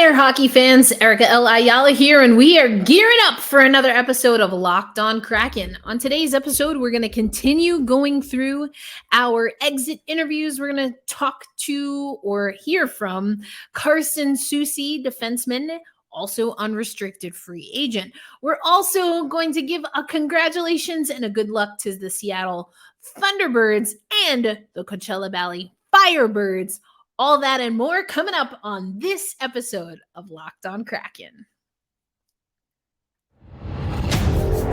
there, hockey fans. Erica L. Ayala here, and we are gearing up for another episode of Locked On Kraken. On today's episode, we're going to continue going through our exit interviews. We're going to talk to or hear from Carson Soucy, defenseman, also unrestricted free agent. We're also going to give a congratulations and a good luck to the Seattle Thunderbirds and the Coachella Valley Firebirds. All that and more coming up on this episode of Locked On Kraken.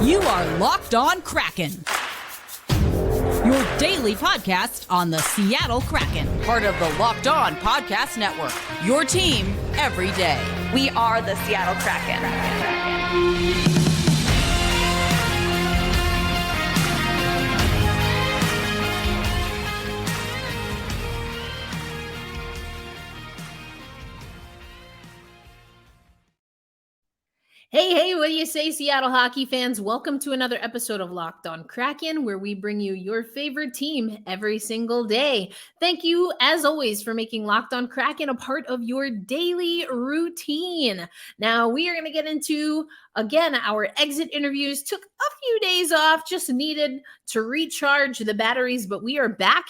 You are Locked On Kraken, your daily podcast on the Seattle Kraken, part of the Locked On Podcast Network, your team every day. We are the Seattle Kraken. Hey, what do you say, Seattle hockey fans? Welcome to another episode of Locked On Kraken, where we bring you your favorite team every single day. Thank you, as always, for making Locked On Kraken a part of your daily routine. Now, we are going to get into, again, our exit interviews. Took a few days off, just needed to recharge the batteries, but we are back.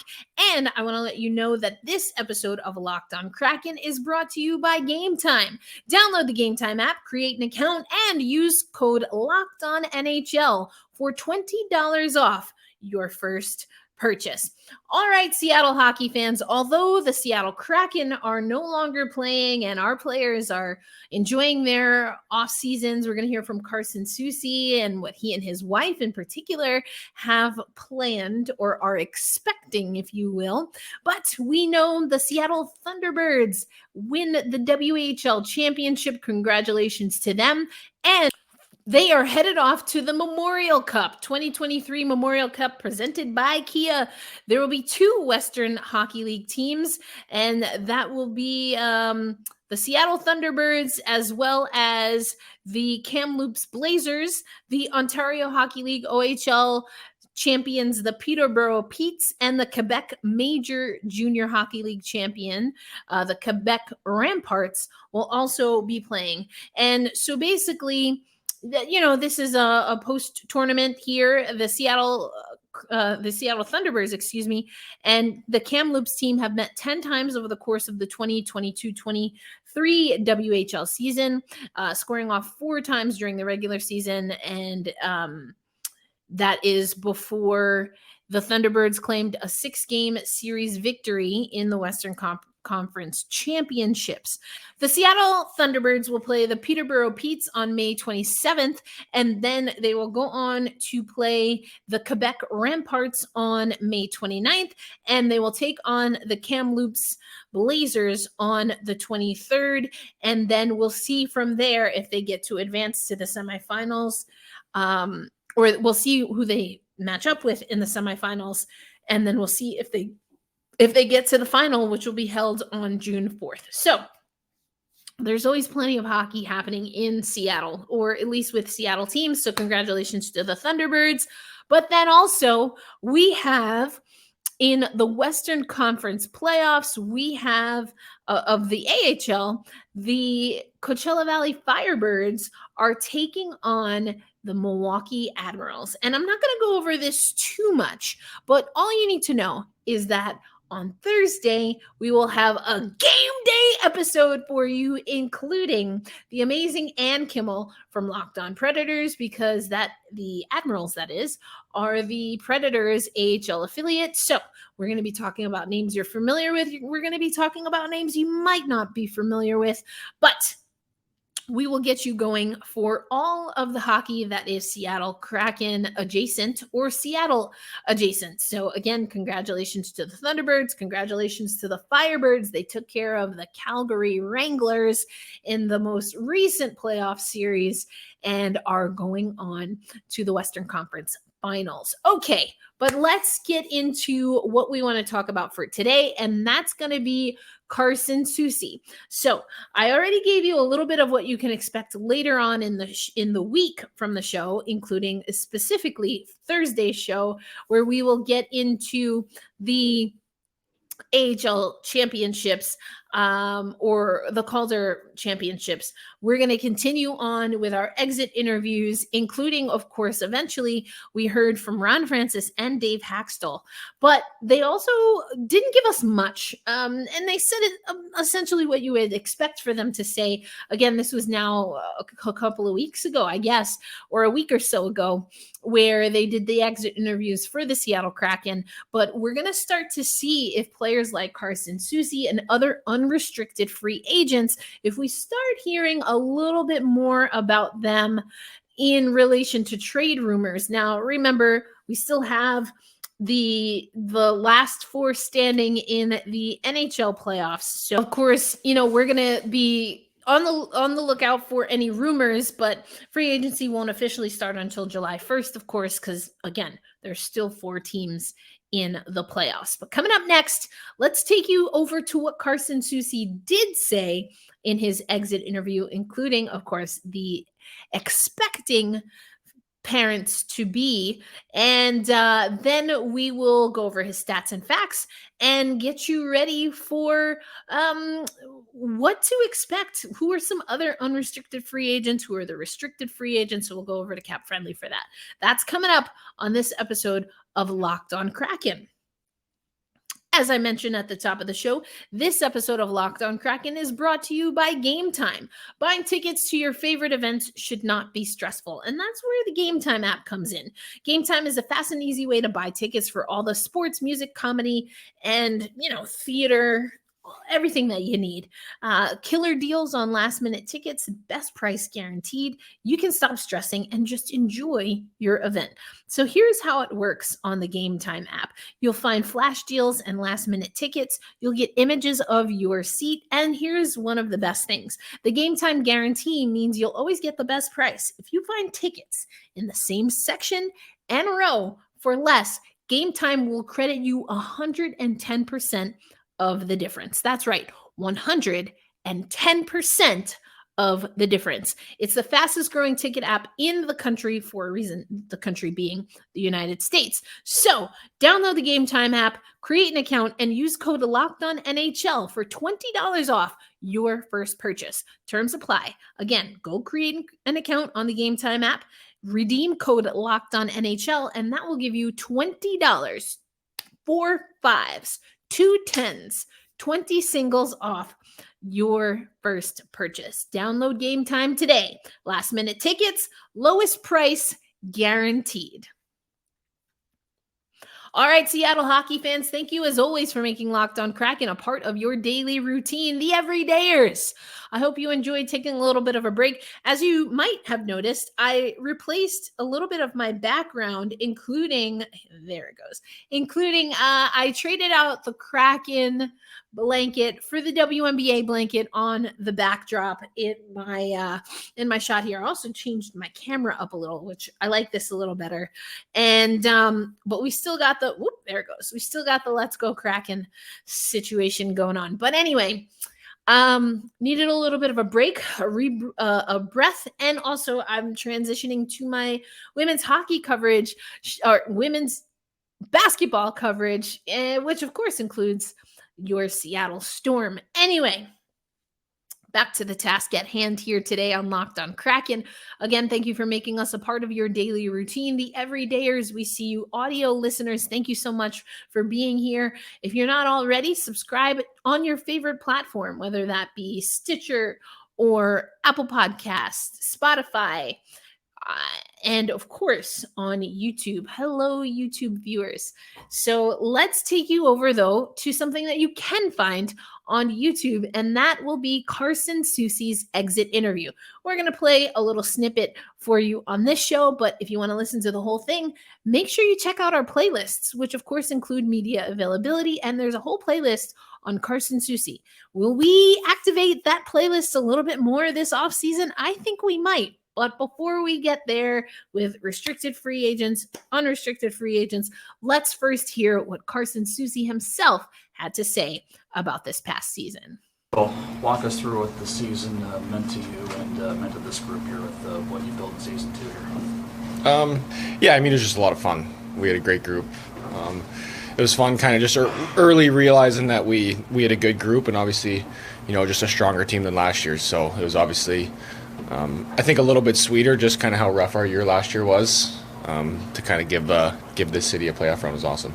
And I want to let you know that this episode of Locked On Kraken is brought to you by Game Time. Download the Game Time app, create an account, and use code LOCKEDONNHL for $20 off your first purchase. All right, Seattle hockey fans, although the Seattle Kraken are no longer playing and our players are enjoying their off seasons, we're going to hear from Carson Soucy and what he and his wife in particular have planned or are expecting, if you will. But we know the Seattle Thunderbirds win the WHL championship. Congratulations to them. And they are headed off to the Memorial Cup, 2023 Memorial Cup presented by Kia. There will be two Western Hockey League teams, and that will be the Seattle Thunderbirds as well as the Kamloops Blazers, the Ontario Hockey League OHL champions, the Peterborough Petes, and the Quebec Major Junior Hockey League champion, the Quebec Ramparts, will also be playing. And so basically, this is a post-tournament here. The Seattle Thunderbirds, and the Kamloops team have met 10 times over the course of the 2022-23 WHL season, scoring off 4 times during the regular season, and that is before the Thunderbirds claimed a 6-game series victory in the Western Conference Championships. The Seattle Thunderbirds will play the Peterborough Petes on May 27th, and then they will go on to play the Quebec Ramparts on May 29th, and they will take on the Kamloops Blazers on the 23rd, and then we'll see from there if they get to advance to the semifinals, or we'll see who they match up with in the semifinals, and then we'll see if they get to the final, which will be held on June 4th. So there's always plenty of hockey happening in Seattle, or at least with Seattle teams. So congratulations to the Thunderbirds. But then also we have in the Western Conference playoffs, we have of the AHL, the Coachella Valley Firebirds are taking on the Milwaukee Admirals. And I'm not going to go over this too much, but all you need to know is that on Thursday, we will have a game day episode for you, including the amazing Ann Kimmel from Locked On Predators, because the Admirals, that is, are the Predators AHL affiliate. So we're going to be talking about names you're familiar with. We're going to be talking about names you might not be familiar with, but we will get you going for all of the hockey that is Seattle Kraken adjacent or Seattle adjacent. So again, congratulations to the Thunderbirds. Congratulations to the Firebirds. They took care of the Calgary Wranglers in the most recent playoff series and are going on to the Western Conference Finals. Okay, but let's get into what we want to talk about for today, and that's going to be Carson Soucy. So I already gave you a little bit of what you can expect later on in the week from the show, including specifically Thursday's show, where we will get into the AHL championships or the Calder championships. We're going to continue on with our exit interviews, including, of course, eventually we heard from Ron Francis and Dave Haxtell, but they also didn't give us much. And they said it essentially what you would expect for them to say. Again, this was now a couple of weeks ago, I guess, or a week or so ago, where they did the exit interviews for the Seattle Kraken. But we're going to start to see if players like Carson Soucy and other unrestricted free agents, if we start hearing a little bit more about them in relation to trade rumors. Now, remember, we still have the last four standing in the NHL playoffs. So, of course, we're going to be on the lookout for any rumors, but free agency won't officially start until July 1st, of course, because, again, there's still 4 teams in the playoffs. But coming up next, let's take you over to what Carson Soucy did say in his exit interview, including, of course, the expecting parents to be, and then we will go over his stats and facts and get you ready for what to expect. Who are some other unrestricted free agents? Who are the restricted free agents? So we'll go over to Cap Friendly for that. That's coming up on this episode of Locked On Kraken. As I mentioned at the top of the show, this episode of Locked On Kraken is brought to you by Game Time. Buying tickets to your favorite events should not be stressful, and that's where the Game Time app comes in. Game Time is a fast and easy way to buy tickets for all the sports, music, comedy, and, theater, everything that you need. Killer deals on last-minute tickets, best price guaranteed. You can stop stressing and just enjoy your event. So here's how it works on the Game Time app. You'll find flash deals and last-minute tickets. You'll get images of your seat. And here's one of the best things. The Game Time guarantee means you'll always get the best price. If you find tickets in the same section and row for less, Game Time will credit you 110% of the difference. That's right, 110% of the difference. It's the fastest growing ticket app in the country for a reason, the country being the United States. So download the Game Time app, create an account, and use code LOCKEDONNHL for $20 off your first purchase. Terms apply. Again, go create an account on the Game Time app, redeem code LOCKEDONNHL, and that will give you $20, 4 5s, 2 10s, 20 singles off your first purchase. Download Game Time today. Last minute tickets, lowest price guaranteed. All right, Seattle hockey fans, thank you as always for making Locked On Kraken a part of your daily routine, the everydayers. I hope you enjoyed taking a little bit of a break. As you might have noticed, I replaced a little bit of my background, including I traded out the Kraken blanket for the WNBA blanket on the backdrop in my shot here. I also changed my camera up a little, which I like this a little better. And but we still got there it goes. We still got the Let's Go Kraken situation going on. But anyway, needed a little bit of a break, a breath, and also I'm transitioning to my women's hockey coverage or women's basketball coverage, which of course includes your Seattle Storm. Anyway, back to the task at hand here today on Locked On Kraken. Again, thank you for making us a part of your daily routine. The everydayers, we see you. Audio listeners, thank you so much for being here. If you're not already, subscribe on your favorite platform, whether that be Stitcher or Apple Podcasts, Spotify, and of course on YouTube. Hello, YouTube viewers. So let's take you over though to something that you can find on YouTube, and that will be Carson Soucy's exit interview. We're going to play a little snippet for you on this show, but if you want to listen to the whole thing, make sure you check out our playlists, which of course include media availability, and there's a whole playlist on Carson Soucy. Will we activate that playlist a little bit more this offseason? I think we might. But before we get there with restricted free agents, unrestricted free agents, let's first hear what Carson Soucy himself had to say about this past season. Well, walk us through what the season meant to you and meant to this group here with what you built in season 2 here. Yeah, I mean, it was just a lot of fun. We had a great group. was fun kind of just early realizing that we had a good group and obviously, just a stronger team than last year. So it was obviously, I think a little bit sweeter, just kind of how rough our year last year was. To kind of give this city a playoff run was awesome.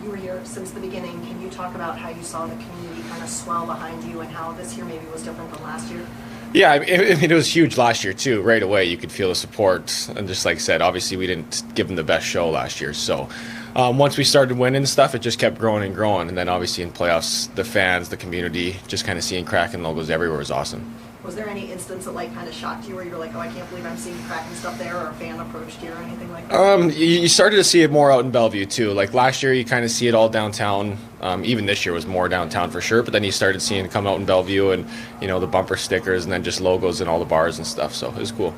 You were here since the beginning. Can you talk about how you saw the community kind of swell behind you and how this year maybe was different than last year? Yeah, I mean, it was huge last year too. Right away, you could feel the support. And just like I said, obviously we didn't give them the best show last year. So once we started winning stuff, it just kept growing and growing. And then obviously in playoffs, the fans, the community, just kind of seeing Kraken logos everywhere was awesome. Was there any instance that kind of shocked you where you're like, oh, I can't believe I'm seeing Kraken stuff there, or a fan approached you or anything like that? You started to see it more out in Bellevue too. Like last year, you kind of see it all downtown. Even this year was more downtown for sure. But then you started seeing it come out in Bellevue and, the bumper stickers and then just logos in all the bars and stuff. So it was cool.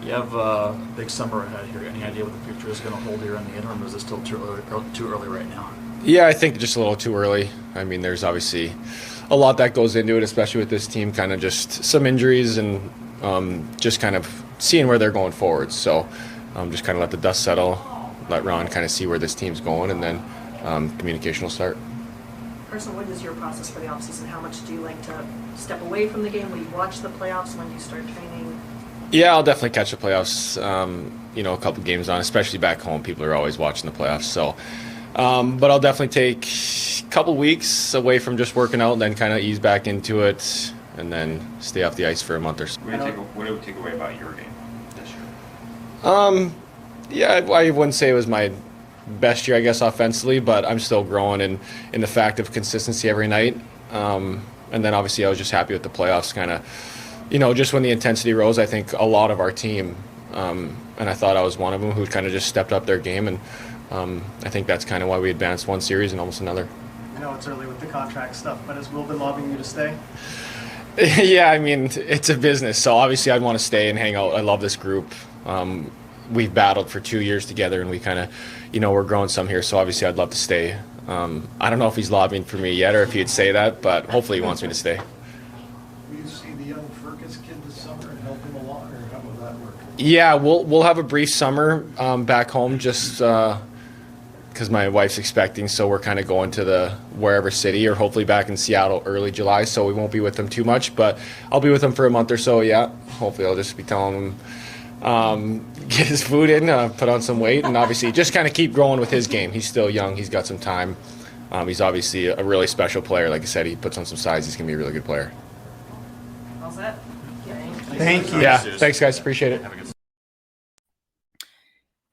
You have a big summer ahead here. Any idea what the future is going to hold here in the interim? Or is it still too early right now? Yeah, I think just a little too early. I mean, there's obviously a lot that goes into it, especially with this team, kind of just some injuries and just kind of seeing where they're going forward. So just kind of let the dust settle, let Ron kind of see where this team's going, and then communication will start. Carson, what is your process for the offseason? How much do you like to step away from the game? Will you watch the playoffs when you start training? Yeah, I'll definitely catch the playoffs, a couple games on, especially back home. People are always watching the playoffs. So, but I'll definitely take a couple weeks away from just working out and then kind of ease back into it and then stay off the ice for a month or so. What do you take away about your game this year? Yeah, I wouldn't say it was my best year, I guess, offensively, but I'm still growing in the fact of consistency every night. And then obviously I was just happy with the playoffs kind of, just when the intensity rose. I think a lot of our team, and I thought I was one of them, who kind of just stepped up their game. And I think that's kind of why we advanced one series and almost another. I know it's early with the contract stuff, but has Will been lobbying you to stay? Yeah, I mean, it's a business, so obviously I'd want to stay and hang out. I love this group. We've battled for 2 years together, and we kind of, we're growing some here, so obviously I'd love to stay. I don't know if he's lobbying for me yet or if he'd say that, but hopefully he wants me to stay. Will you see the young Fergus kid this summer and help him along, or how will that work? Yeah, we'll have a brief summer back home just because my wife's expecting, so we're kind of going to the wherever city or hopefully back in Seattle early July, so we won't be with them too much, but I'll be with them for a month or so, yeah. Hopefully I'll just be telling him get his food in, put on some weight, and obviously just kind of keep growing with his game. He's still young. He's got some time. He's obviously a really special player. Like I said, he puts on some size. He's going to be a really good player. How's that? Thank you. Yeah, thanks, guys. Appreciate it.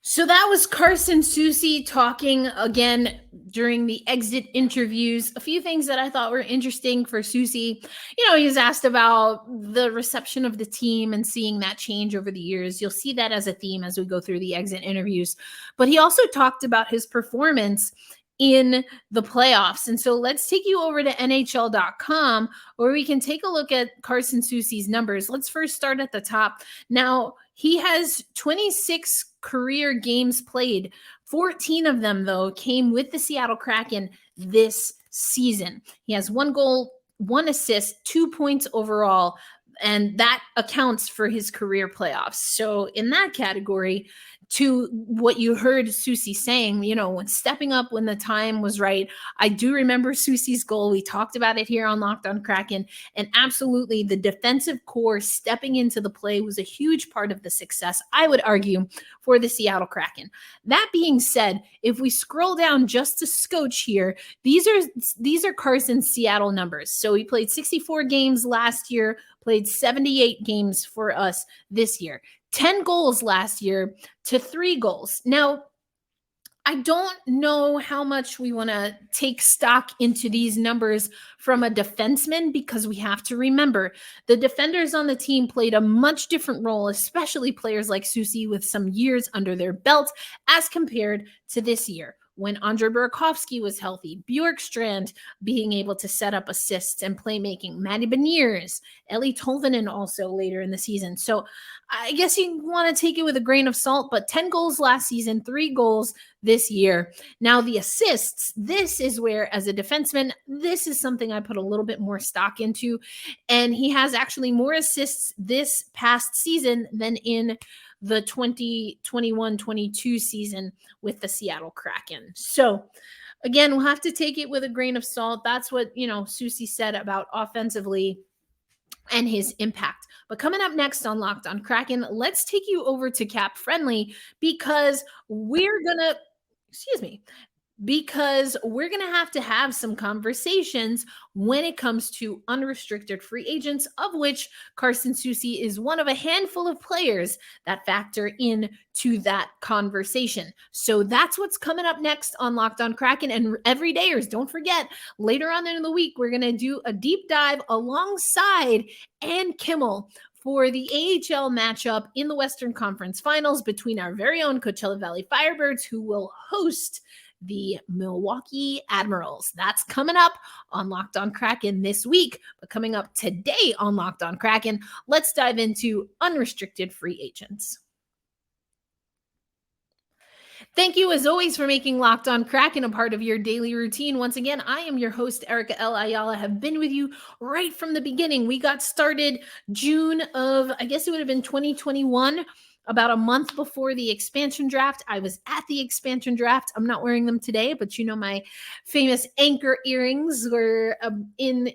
So that was Carson Soucy talking again during the exit interviews. A few things that I thought were interesting for Soucy. He was asked about the reception of the team and seeing that change over the years. You'll see that as a theme as we go through the exit interviews. But he also talked about his performance in the playoffs. And so let's take you over to NHL.com where we can take a look at Carson Soucy's numbers. Let's first start at the top. Now, he has 26 career games played. 14 of them, though, came with the Seattle Kraken this season. He has 1 goal, 1 assist, 2 points overall, and that accounts for his career playoffs. So in that category, to what you heard Soucy saying, when stepping up when the time was right. I do remember Soucy's goal. We talked about it here on Locked On Kraken, and absolutely the defensive core stepping into the play was a huge part of the success, I would argue, for the Seattle Kraken. That being said, if we scroll down just a scotch here, these are Carson's Seattle numbers. So he played 64 games last year, played 78 games for us this year. 10 goals last year to 3 goals. Now, I don't know how much we want to take stock into these numbers from a defenseman because we have to remember the defenders on the team played a much different role, especially players like Soucy with some years under their belt as compared to this year. When Andre Burakovsky was healthy, Bjorkstrand being able to set up assists and playmaking, Matty Beniers, Eli Tolvanen also later in the season. So I guess you want to take it with a grain of salt, but 10 goals last season, 3 goals this year. Now, the assists, this is where, as a defenseman, this is something I put a little bit more stock into. And he has actually more assists this past season than in the 2021-22 season with the Seattle Kraken. So, again, we'll have to take it with a grain of salt. That's what, Soucy said about offensively and his impact. But coming up next on Locked on Kraken, let's take you over to Cap Friendly because we're going to have some conversations when it comes to unrestricted free agents, of which Carson Soucy is one of a handful of players that factor into that conversation. So that's what's coming up next on Locked on Kraken. And everydayers, don't forget, later on in the week, we're going to do a deep dive alongside Ann Kimmel for the AHL matchup in the Western Conference Finals between our very own Coachella Valley Firebirds, who will host the Milwaukee Admirals. That's coming up on Locked on Kraken this week. But coming up today on Locked on Kraken, let's dive into unrestricted free agents. Thank you, as always, for making Locked on Kraken a part of your daily routine. Once again, I am your host, Erica L. Ayala. Have been with you right from the beginning. We got started June of, I guess it would have been 2021, about a month before the expansion draft. I was at the expansion draft. I'm not wearing them today, but my famous anchor earrings were in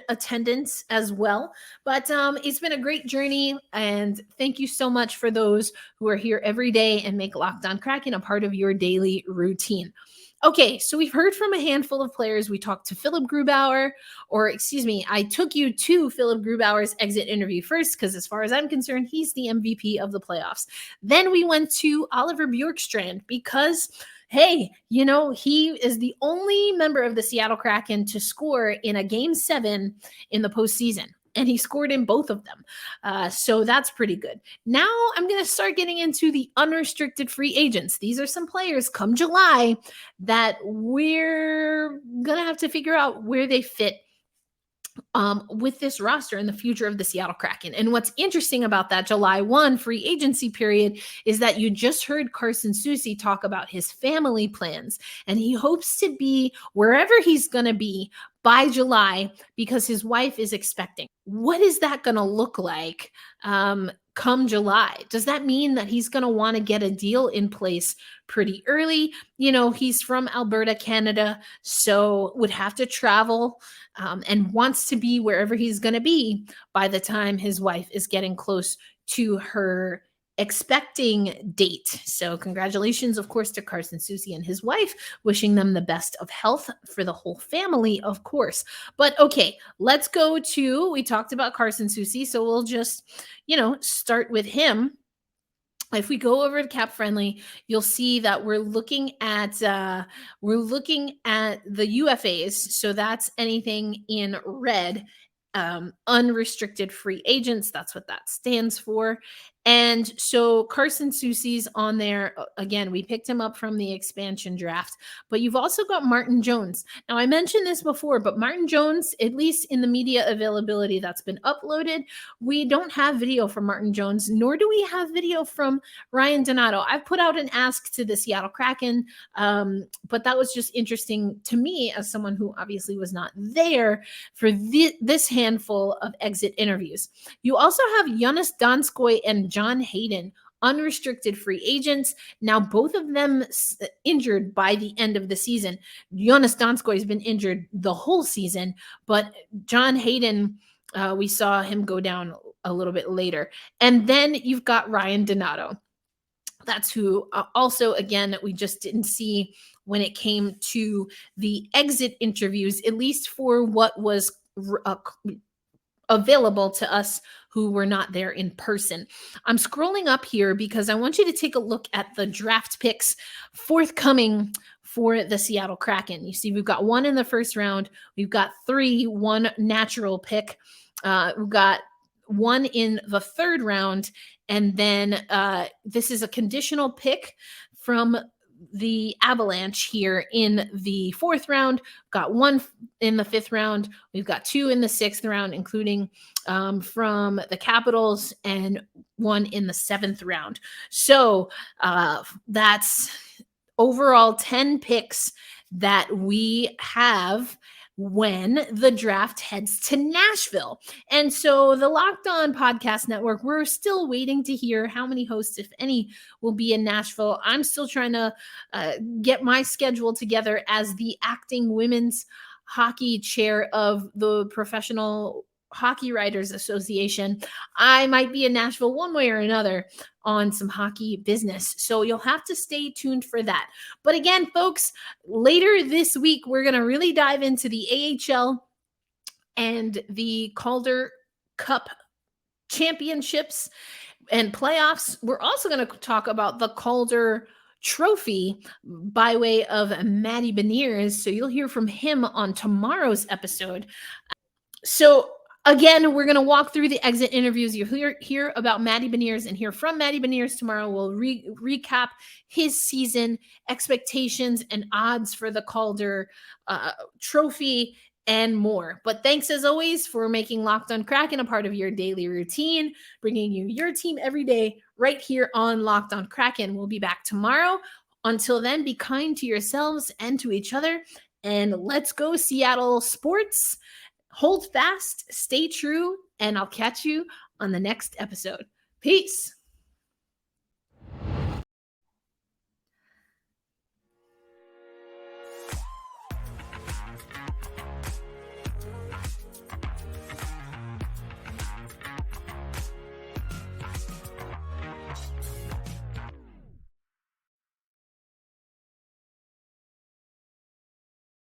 attendance as well. But it's been a great journey, and thank you so much for those who are here every day and make Locked on Kraken a part of your daily routine. Okay, so we've heard from a handful of players. We talked to Philip Grubauer, I took you to Philip Grubauer's exit interview first, because as far as I'm concerned, he's the MVP of the playoffs. Then we went to Oliver Bjorkstrand because, hey, he is the only member of the Seattle Kraken to score in a Game 7 in the postseason. And he scored in both of them. So that's pretty good. Now I'm going to start getting into the unrestricted free agents. These are some players come July that we're going to have to figure out where they fit with this roster in the future of the Seattle Kraken. And what's interesting about that July 1 free agency period is that you just heard Carson Soucy talk about his family plans, and he hopes to be wherever he's going to be by July because his wife is expecting. What is that going to look like come July? Does that mean that he's going to want to get a deal in place pretty early? He's from Alberta, Canada, so would have to travel and wants to be wherever he's going to be by the time his wife is getting close to her expecting date. So congratulations, of course, to Carson Soucy and his wife, wishing them the best of health for the whole family, of course. But okay, let's go to, we talked about Carson Soucy, so we'll just, start with him. If we go over to Cap Friendly, you'll see that we're looking at the UFAs. So that's anything in red, unrestricted free agents. That's what that stands for. And so Carson Soucy's on there. Again, we picked him up from the expansion draft, but you've also got Martin Jones. Now, I mentioned this before, but Martin Jones, at least in the media availability that's been uploaded, we don't have video from Martin Jones, nor do we have video from Ryan Donato. I've put out an ask to the Seattle Kraken, but that was just interesting to me as someone who obviously was not there for this handful of exit interviews. You also have Jonas Donskoy and John Hayden, unrestricted free agents. Now, both of them injured by the end of the season. Jonas Donskoy has been injured the whole season, but John Hayden, we saw him go down a little bit later. And then you've got Ryan Donato. That's who also, again, we just didn't see when it came to the exit interviews, at least for what was available to us who were not there in person. I'm scrolling up here because I want you to take a look at the draft picks forthcoming for the Seattle Kraken. You see, we've got one in the first round. We've got one natural pick. We've got one in the third round. And then this is a conditional pick from the Avalanche here in the fourth round. Got one in the fifth round. We've got two in the sixth round, including from the Capitals, and one in the seventh round. So that's overall 10 picks that we have when the draft heads to Nashville. And so the Locked On Podcast Network, we're still waiting to hear how many hosts, if any, will be in Nashville. I'm still trying to get my schedule together as the acting women's hockey chair of the Professional Hockey Writers Association. I might be in Nashville one way or another on some hockey business. So you'll have to stay tuned for that. But again, folks, later this week, we're going to really dive into the AHL and the Calder Cup championships and playoffs. We're also going to talk about the Calder Trophy by way of Matty Beniers. So you'll hear from him on tomorrow's episode. So again, we're going to walk through the exit interviews. You'll hear about Matty Beniers and hear from Matty Beniers tomorrow. We'll recap his season, expectations, and odds for the Calder Trophy and more. But thanks as always for making Locked On Kraken a part of your daily routine, bringing you your team every day right here on Locked On Kraken. We'll be back tomorrow. Until then, be kind to yourselves and to each other. And let's go Seattle sports. Hold fast, stay true, and I'll catch you on the next episode. Peace.